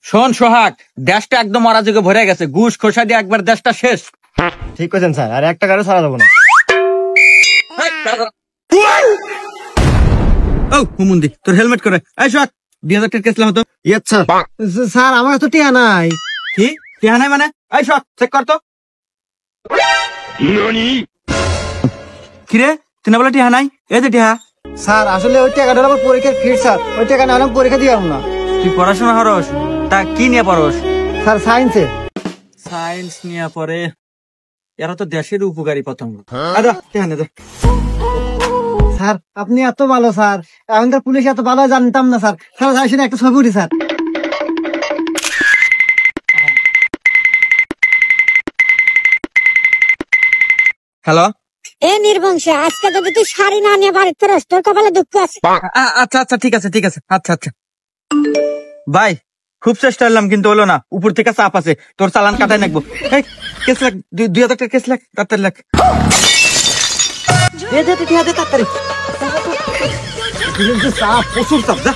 শোন সোহাগ, দেশটা একদম অরাজকে ভরে গেছে, ঘুষ খোসা দিয়ে একবার দেশটা শেষ। ঠিক করেছেন স্যার, আর একটা গাড়ি ছাড়া যাবো না। ও হুমুন্দি, তোর হেলমেট করে। এই সোহাগ, 2000 টাকা কেসলাম হতো। Yes sir. স্যার আমার তো টিয়া নাই। কি টিহা নাই মানে? এই সোহাগ, চেক কর তো। কিরে, তুই না বলে টিহা নাই? এই যে টিহা। স্যার আসলে ওই টাকাটা আমার পরীক্ষার ফিস স্যার, ওই টাকা না হলে আমি পরীক্ষা দিয়ে না। তুই পড়াশোনা হরস? তা কি নিয়ে পড়স? স্যার সায়েন্সে। সায়েন্স নিয়ে পড়ে? এরা তো দেশের উপকারী পতঙ্গ। আরে টিহা নে দে। স্যার আপনি এত ভালো স্যার, এখন তো পুলিশ এত ভালো জানতাম না স্যার। স্যার আসলে একটা ছবি উঠি স্যার। হ্যালো। এ নির্বংশ, আজকে যদি তুই শাড়ি না নিয়ে বাড়িতে ফেরস, তোর কপালে দুঃখ আছে। আচ্ছা আচ্ছা, ঠিক আছে ঠিক আছে, আচ্ছা আচ্ছা। ভাই খুব চেষ্টা করলাম কিন্তু হলো না, উপর থেকে চাপ আছে, তোর চালান কাটাই নাকবো। এই কেস লাগ, 2000 টাকা কেস লাগ, তাড়াতাড়ি লাগ। তাড়াতাড়ি। চাপ, প্রচুর চাপ, যা।